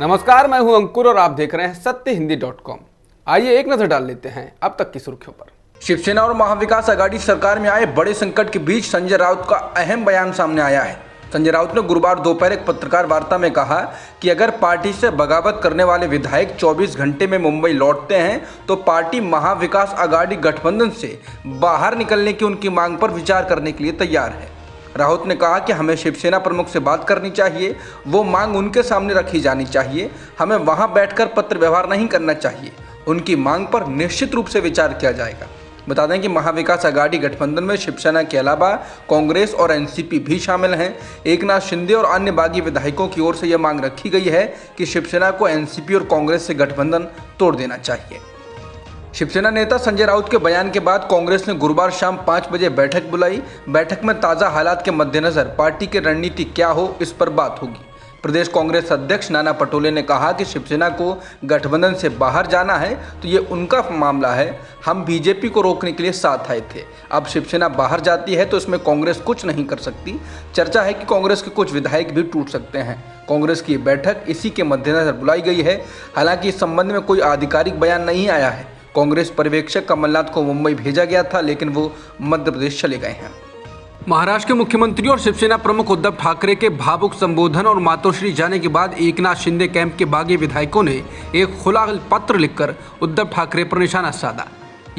नमस्कार, मैं हूं अंकुर और आप देख रहे हैं सत्यहिंदी.com। आइए एक नजर डाल लेते हैं अब तक की सुर्खियों पर। शिवसेना और महाविकास आघाड़ी सरकार में आए बड़े संकट के बीच संजय राउत का अहम बयान सामने आया है। संजय राउत ने गुरुवार दोपहर एक पत्रकार वार्ता में कहा कि अगर पार्टी से बगावत करने वाले विधायक 24 घंटे में मुंबई लौटते हैं तो पार्टी महाविकास आघाड़ी गठबंधन से बाहर निकलने की उनकी मांग पर विचार करने के लिए तैयार है। राउत ने कहा कि हमें शिवसेना प्रमुख से बात करनी चाहिए, वो मांग उनके सामने रखी जानी चाहिए, हमें वहां बैठकर पत्र व्यवहार नहीं करना चाहिए। उनकी मांग पर निश्चित रूप से विचार किया जाएगा। बता दें कि महाविकास आघाड़ी गठबंधन में शिवसेना के अलावा कांग्रेस और एनसीपी भी शामिल हैं। एकनाथ शिंदे और अन्य बागी विधायकों की ओर से यह मांग रखी गई है कि शिवसेना को एनसीपी और कांग्रेस से गठबंधन तोड़ देना चाहिए। शिवसेना नेता संजय राउत के बयान के बाद कांग्रेस ने गुरुवार शाम 5 बजे बैठक बुलाई। बैठक में ताज़ा हालात के मद्देनजर पार्टी की रणनीति क्या हो, इस पर बात होगी। प्रदेश कांग्रेस अध्यक्ष नाना पटोले ने कहा कि शिवसेना को गठबंधन से बाहर जाना है तो ये उनका मामला है, हम बीजेपी को रोकने के लिए साथ आए थे। अब शिवसेना बाहर जाती है तो इसमें कांग्रेस कुछ नहीं कर सकती। चर्चा है कि कांग्रेस के कुछ विधायक भी टूट सकते हैं। कांग्रेस की बैठक इसी के मद्देनजर बुलाई गई है। हालांकि इस संबंध में कोई आधिकारिक बयान नहीं आया है। कांग्रेस पर्यवेक्षक कमलनाथ को मुंबई भेजा गया था, लेकिन वो मध्य प्रदेश चले गए हैं। महाराष्ट्र के मुख्यमंत्री और शिवसेना प्रमुख उद्धव ठाकरे के भावुक संबोधन और मातोश्री जाने के बाद एकनाथ शिंदे कैंप के बागी विधायकों ने एक खुला पत्र लिखकर उद्धव ठाकरे पर निशाना साधा।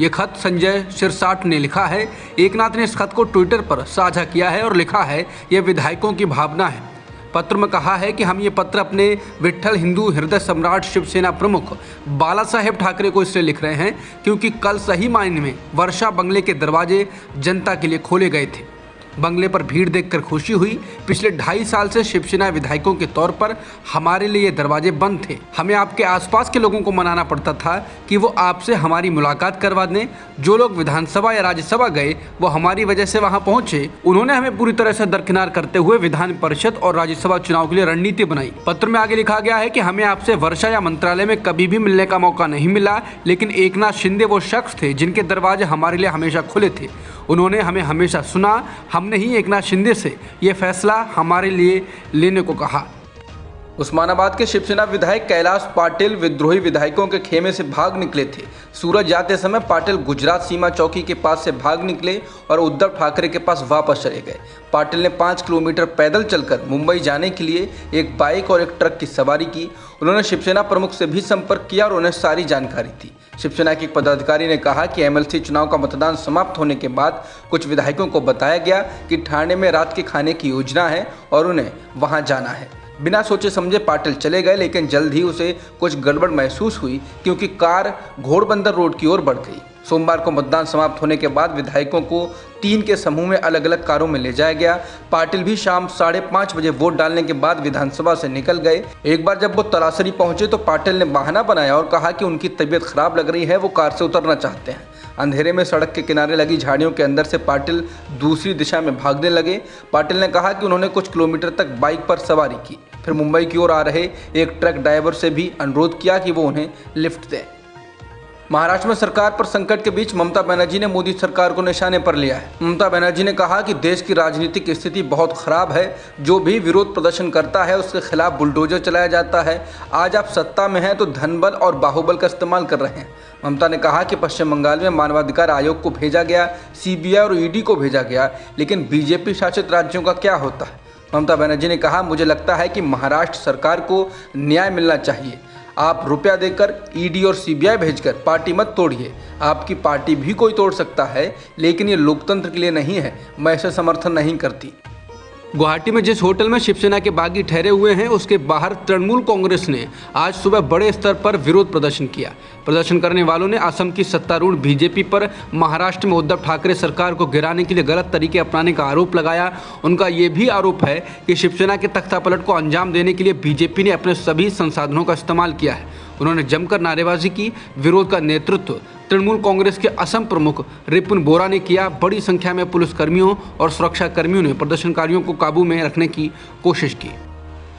ये खत संजय सिरसाट ने लिखा है। एकनाथ ने इस खत को ट्विटर पर साझा किया है और लिखा है, यह विधायकों की भावना है। पत्र में कहा है कि हम ये पत्र अपने विट्ठल हिंदू हृदय सम्राट शिवसेना प्रमुख बाला साहेब ठाकरे को इसलिए लिख रहे हैं क्योंकि कल सही मायने में वर्षा बंगले के दरवाजे जनता के लिए खोले गए थे। बंगले पर भीड़ देखकर खुशी हुई। पिछले 2.5 साल से शिवसेना विधायकों के तौर पर हमारे लिए ये दरवाजे बंद थे। हमें आपके आसपास के लोगों को मनाना पड़ता था कि वो आपसे हमारी मुलाकात करवा दें। जो लोग विधानसभा या राज्यसभा गए वो हमारी वजह से वहां पहुंचे। उन्होंने हमें पूरी तरह से दरकिनार करते हुए विधान परिषद और राज्यसभा चुनाव के लिए रणनीति बनाई। पत्र में आगे लिखा गया है कि हमें आपसे वर्षा या मंत्रालय में कभी भी मिलने का मौका नहीं मिला, लेकिन एकनाथ शिंदे वो शख्स थे जिनके दरवाजे हमारे लिए हमेशा खुले थे। उन्होंने हमें हमेशा सुना। हमने ही एकनाथ शिंदे से ये फैसला हमारे लिए लेने को कहा। उस्मानाबाद के शिवसेना विधायक कैलाश पाटिल विद्रोही विधायकों के खेमे से भाग निकले थे। सूरज जाते समय पाटिल गुजरात सीमा चौकी के पास से भाग निकले और उद्धव ठाकरे के पास वापस चले गए। पाटिल ने 5 किलोमीटर पैदल चलकर मुंबई जाने के लिए एक बाइक और एक ट्रक की सवारी की। उन्होंने शिवसेना प्रमुख से भी संपर्क किया और उन्हें सारी जानकारी दी। शिवसेना के एक पदाधिकारी ने कहा कि एमएलसी चुनाव का मतदान समाप्त होने के बाद कुछ विधायकों को बताया गया कि ठाणे में रात के खाने की योजना है और उन्हें वहां जाना है। बिना सोचे समझे पाटिल चले गए, लेकिन जल्द ही उसे कुछ गड़बड़ महसूस हुई क्योंकि कार घोड़बंदर रोड की ओर बढ़ गई। सोमवार को मतदान समाप्त होने के बाद विधायकों को 3 के समूह में अलग अलग कारों में ले जाया गया। पाटिल भी शाम 5:30 बजे वोट डालने के बाद विधानसभा से निकल गए। एक बार जब वो तलासरी पहुंचे तो पाटिल ने बहाना बनाया और कहा कि उनकी तबीयत खराब लग रही है, वो कार से उतरना चाहते हैं। अंधेरे में सड़क के किनारे लगी झाड़ियों के अंदर से पाटिल दूसरी दिशा में भागने लगे। पाटिल ने कहा कि उन्होंने कुछ किलोमीटर तक बाइक पर सवारी की, फिर मुंबई की ओर आ रहे एक ट्रक ड्राइवर से भी अनुरोध किया कि वो उन्हें लिफ्ट दें। महाराष्ट्र में सरकार पर संकट के बीच ममता बनर्जी ने मोदी सरकार को निशाने पर लिया है। ममता बनर्जी ने कहा कि देश की राजनीतिक स्थिति बहुत खराब है। जो भी विरोध प्रदर्शन करता है उसके खिलाफ बुलडोजर चलाया जाता है। आज आप सत्ता में हैं तो धनबल और बाहुबल का इस्तेमाल कर रहे हैं। ममता ने कहा कि पश्चिम बंगाल में मानवाधिकार आयोग को भेजा गया, सीबीआई और ईडी को भेजा गया, लेकिन बीजेपी शासित राज्यों का क्या होता है। ममता बनर्जी ने कहा, मुझे लगता है कि महाराष्ट्र सरकार को न्याय मिलना चाहिए। आप रुपया देकर ईडी और सीबीआई भेजकर पार्टी मत तोड़िए। आपकी पार्टी भी कोई तोड़ सकता है, लेकिन ये लोकतंत्र के लिए नहीं है। मैं इसे समर्थन नहीं करती। गुवाहाटी में जिस होटल में शिवसेना के बागी ठहरे हुए हैं उसके बाहर तृणमूल कांग्रेस ने आज सुबह बड़े स्तर पर विरोध प्रदर्शन किया। प्रदर्शन करने वालों ने असम की सत्तारूढ़ बीजेपी पर महाराष्ट्र में उद्धव ठाकरे सरकार को गिराने के लिए गलत तरीके अपनाने का आरोप लगाया। उनका ये भी आरोप है कि शिवसेना के तख्तापलट को अंजाम देने के लिए बीजेपी ने अपने सभी संसाधनों का इस्तेमाल किया है। उन्होंने जमकर नारेबाजी की। विरोध का नेतृत्व तृणमूल कांग्रेस के असम प्रमुख रिपुन बोरा ने किया। बड़ी संख्या में पुलिसकर्मियों और सुरक्षा कर्मियों ने प्रदर्शनकारियों को काबू में रखने की कोशिश की।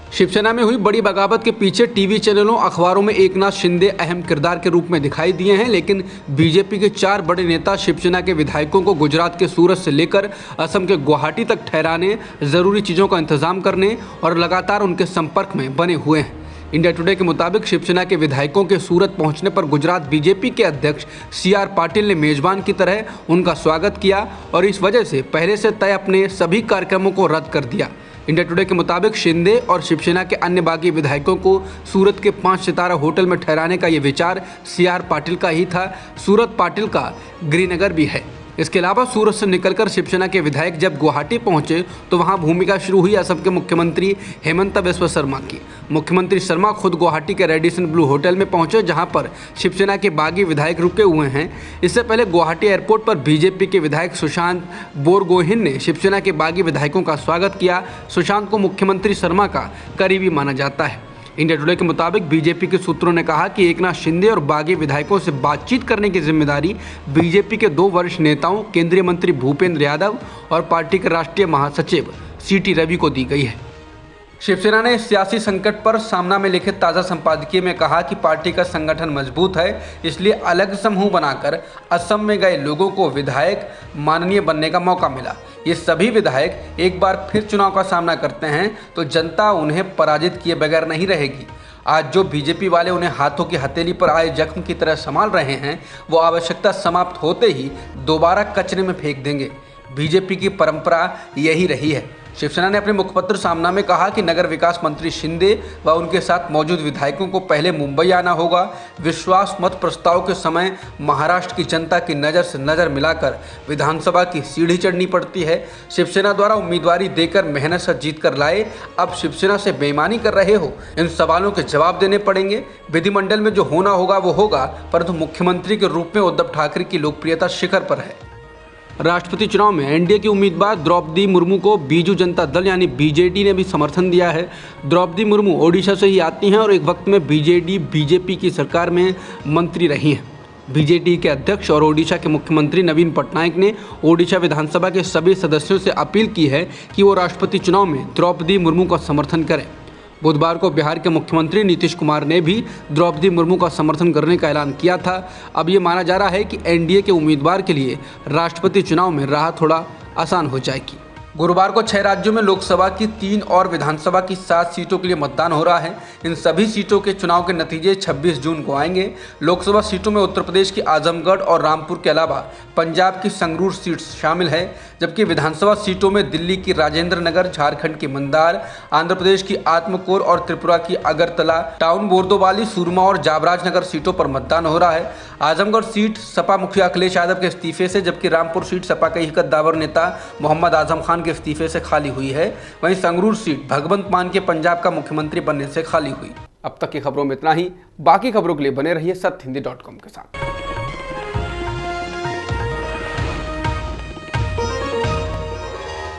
शिवसेना में हुई बड़ी बगावत के पीछे टीवी चैनलों, अखबारों में एकनाथ शिंदे अहम किरदार के रूप में दिखाई दिए हैं, लेकिन बीजेपी के 4 बड़े नेता शिवसेना के विधायकों को गुजरात के सूरत से लेकर असम के गुवाहाटी तक ठहराने, जरूरी चीज़ों का इंतजाम करने और लगातार उनके संपर्क में बने हुए हैं। इंडिया टुडे के मुताबिक शिवसेना के विधायकों के सूरत पहुंचने पर गुजरात बीजेपी के अध्यक्ष CR पाटिल ने मेजबान की तरह उनका स्वागत किया और इस वजह से पहले से तय अपने सभी कार्यक्रमों को रद्द कर दिया। इंडिया टुडे के मुताबिक शिंदे और शिवसेना के अन्य बागी विधायकों को सूरत के 5 सितारा होटल में ठहराने का ये विचार CR पाटिल का ही था। सूरत पाटिल का गृहनगर भी है। इसके अलावा सूरत से निकलकर शिवसेना के विधायक जब गुवाहाटी पहुंचे तो वहां भूमिका शुरू हुई असम के मुख्यमंत्री हेमंत बिस्वा शर्मा की। मुख्यमंत्री शर्मा खुद गुवाहाटी के रेडिसन ब्लू होटल में पहुंचे, जहां पर शिवसेना के बागी विधायक रुके हुए हैं। इससे पहले गुवाहाटी एयरपोर्ट पर बीजेपी के विधायक सुशांत बोरगोहेन ने शिवसेना के बागी विधायकों का स्वागत किया। सुशांत को मुख्यमंत्री शर्मा का करीबी माना जाता है। इंडिया टुडे के मुताबिक बीजेपी के सूत्रों ने कहा कि एकनाथ शिंदे और बागी विधायकों से बातचीत करने की जिम्मेदारी बीजेपी के 2 वरिष्ठ नेताओं केंद्रीय मंत्री भूपेंद्र यादव और पार्टी के राष्ट्रीय महासचिव CT रवि को दी गई है। शिवसेना ने सियासी संकट पर सामना में लिखे ताज़ा संपादकीय में कहा कि पार्टी का संगठन मजबूत है, इसलिए अलग समूह बनाकर असम में गए लोगों को विधायक माननीय बनने का मौका मिला। ये सभी विधायक एक बार फिर चुनाव का सामना करते हैं तो जनता उन्हें पराजित किए बगैर नहीं रहेगी। आज जो बीजेपी वाले उन्हें हाथों की हथेली पर आए जख्म की तरह संभाल रहे हैं, वो आवश्यकता समाप्त होते ही दोबारा कचरे में फेंक देंगे। बीजेपी की परंपरा यही रही है। शिवसेना ने अपने मुखपत्र सामना में कहा कि नगर विकास मंत्री शिंदे व उनके साथ मौजूद विधायकों को पहले मुंबई आना होगा। विश्वास मत प्रस्ताव के समय महाराष्ट्र की जनता की नज़र से नज़र मिलाकर विधानसभा की सीढ़ी चढ़नी पड़ती है। शिवसेना द्वारा उम्मीदवारी देकर मेहनत से जीत कर लाए, अब शिवसेना से बेईमानी कर रहे हो। इन सवालों के जवाब देने पड़ेंगे। विधिमंडल में जो होना होगा वो होगा, परंतु मुख्यमंत्री के रूप में उद्धव ठाकरे की लोकप्रियता शिखर पर है। राष्ट्रपति चुनाव में एनडीए की उम्मीदवार द्रौपदी मुर्मू को बीजू जनता दल यानी बीजेडी ने भी समर्थन दिया है। द्रौपदी मुर्मू ओडिशा से ही आती हैं और एक वक्त में बीजेपी की सरकार में मंत्री रही हैं। बीजेडी के अध्यक्ष और ओडिशा के मुख्यमंत्री नवीन पटनायक ने ओडिशा विधानसभा के सभी सदस्यों से अपील की है कि वो राष्ट्रपति चुनाव में द्रौपदी मुर्मू का समर्थन करें। बुधवार को बिहार के मुख्यमंत्री नीतीश कुमार ने भी द्रौपदी मुर्मू का समर्थन करने का ऐलान किया था। अब ये माना जा रहा है कि एनडीए के उम्मीदवार के लिए राष्ट्रपति चुनाव में राह थोड़ा आसान हो जाएगी। गुरुवार को 6 राज्यों में लोकसभा की 3 और विधानसभा की 7 सीटों के लिए मतदान हो रहा है। इन सभी सीटों के चुनाव के नतीजे 26 जून को आएंगे। लोकसभा सीटों में उत्तर प्रदेश की आजमगढ़ और रामपुर के अलावा पंजाब की संगरूर सीट शामिल है, जबकि विधानसभा सीटों में दिल्ली की राजेंद्र नगर, झारखंड की मंदार, आंध्र प्रदेश की आत्मकूर और त्रिपुरा की अगरतला टाउन, बोरदोबाली, सुरमा और जाबराज नगर सीटों पर मतदान हो रहा है। आजमगढ़ सीट सपा मुखिया अखिलेश यादव के इस्तीफे से, जबकि रामपुर सीट सपा के हिकत दावर नेता मोहम्मद आजम खान के इस्तीफे से खाली हुई है। वहीं संगरूर सीट भगवंत मान के पंजाब का मुख्यमंत्री बनने से खाली हुई। अब तक की खबरों में इतना ही। बाकी खबरों के लिए बने रहिए सत्यहिंदी.com के साथ।